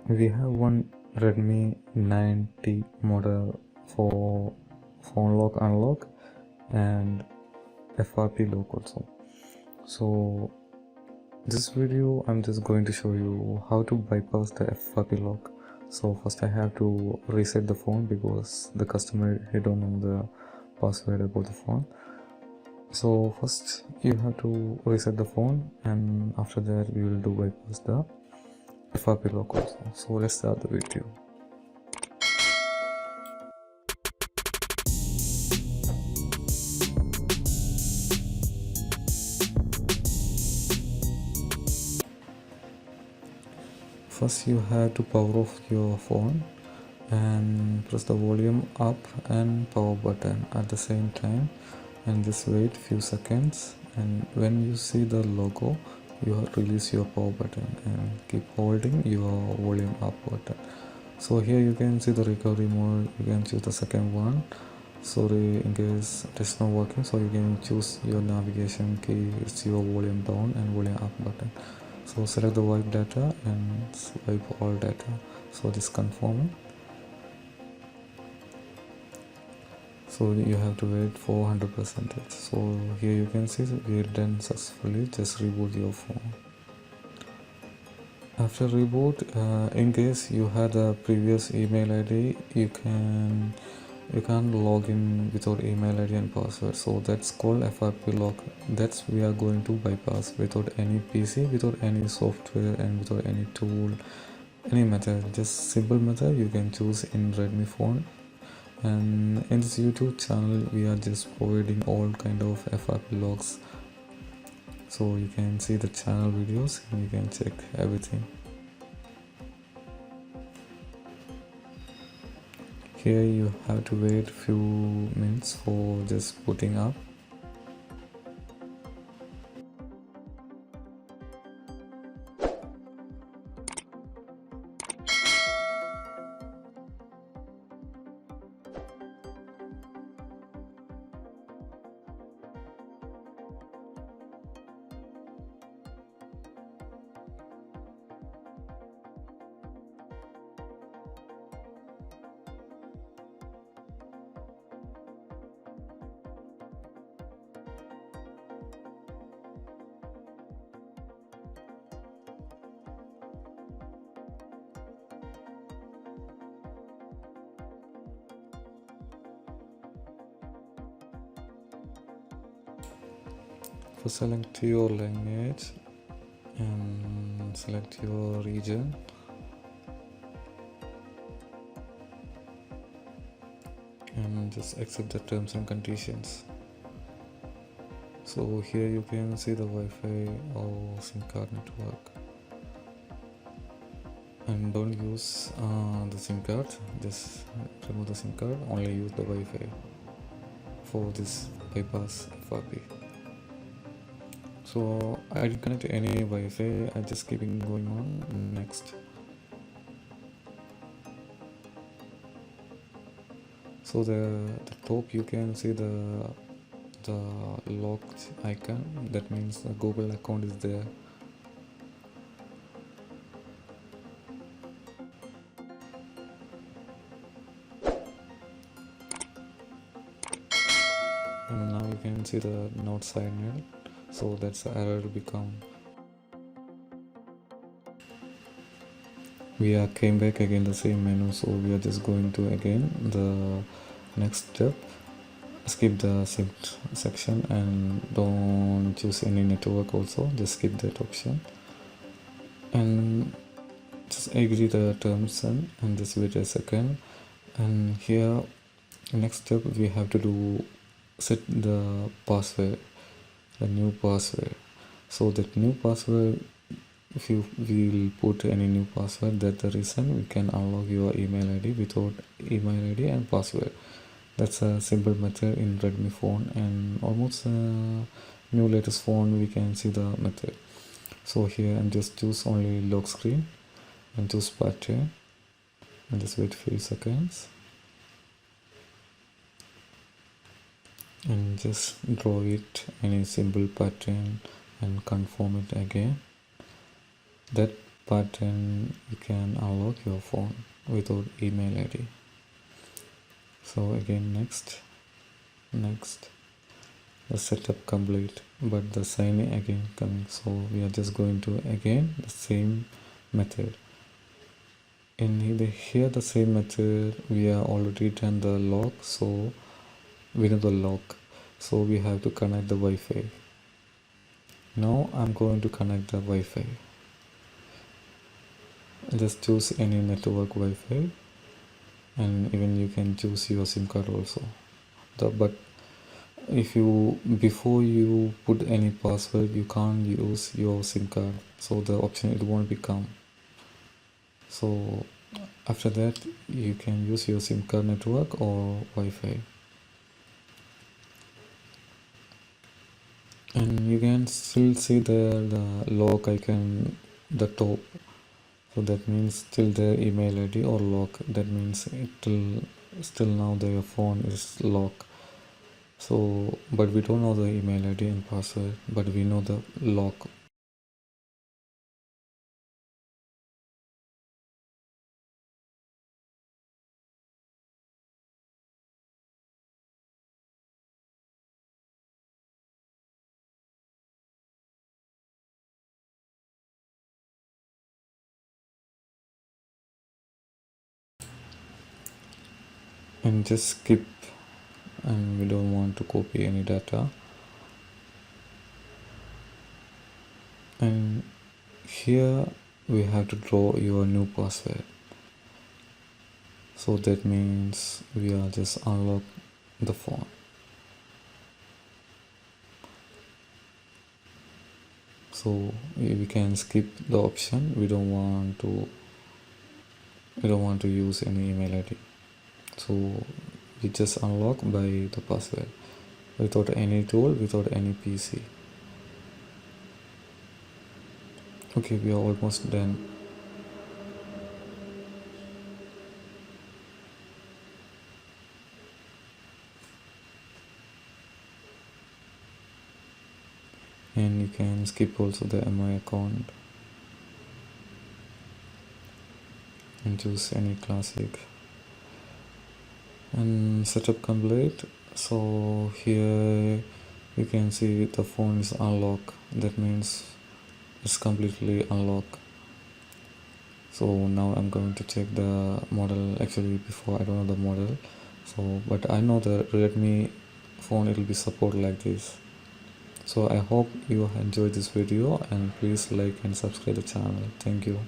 We have one Redmi 9T model for phone lock unlock and FRP lock also. So this video I'm just going to show you how to bypass the FRP lock. So first I have to reset the phone because the customer he don't know the password about the phone. So first you have to reset the phone, and after that we will do bypass the FRP lock also. So let's start the video. First you have to power off your phone and press the volume up and power button at the same time, and just wait few seconds, and when you see the logo you release your power button and keep holding your volume up button. So here you can see the recovery mode, you can choose the second one. Sorry in case it is not working, so you can choose your navigation key, it's your volume down and volume up button. So select the wipe data and swipe all data, so this confirm. So you have to wait for 100%. So here you can see we are done successfully. Just reboot your phone. After reboot, in case you had a previous email ID, you can't log in without email ID and password. So that's called FRP lock. That's we are going to bypass without any PC, without any software, and without any tool, any method. Just simple method you can choose in Redmi phone. And in this YouTube channel we are just providing all kind of FRP logs, so you can see the channel videos and you can check everything. Here you have to wait few minutes for just booting up. For select your language and select your region, and just accept the terms and conditions. So here you can see the Wi-Fi or SIM card network, and don't use the SIM card, just remove the SIM card, only use the Wi-Fi for this bypass FRP. So I didn't connect any Wi-Fi, I just keeping going on. Next. So the top you can see the locked icon, that means the Google account is there. And now you can see the not signed, so that's the error become. We are came back again the same menu, so we are just going to again the next step. Skip the SIM section and don't choose any network also, just skip that option and just agree the terms and just wait a second. And here next step we have to do set the password, the new password. So that new password, if you will put any new password, that's the reason we can unlock your email ID without email ID and password. That's a simple method in Redmi phone, and almost new latest phone we can see the method. So here and just choose only lock screen and choose pattern and just wait few seconds and just draw any simple pattern and confirm it again. That but then you can unlock your phone without email ID. So again, next, the setup complete, but the sign in again coming. So we are just going to again the same method. In here the same method, we are already done the lock, so we know the lock, so we have to connect the Wi-Fi. Now I'm going to connect the Wi-Fi. Just choose any network Wi-Fi, and even you can choose your SIM card also. But if you before you put any password, you can't use your SIM card, so the option it won't become. So after that you can use your SIM card network or Wi-Fi, and you can still see there the lock icon, the top. So that means still their email ID or lock. That means it will still now their phone is locked. So but we don't know the email ID and password, but we know the lock. And just skip, and we don't want to copy any data. And here we have to draw your new password. So that means we are just unlock the phone. So we can skip the option. We don't want to use any email ID. So we just unlock by the password without any tool, without any PC. Okay, we are almost done. And you can skip also the MI account and choose any classic, and setup complete. So here you can see the phone is unlocked. That means it's completely unlocked. So now I'm going to check the model. Actually before I don't know the model, so but I know the Redmi phone, it will be support like this. So I hope you enjoyed this video, and please like and subscribe the channel. Thank you.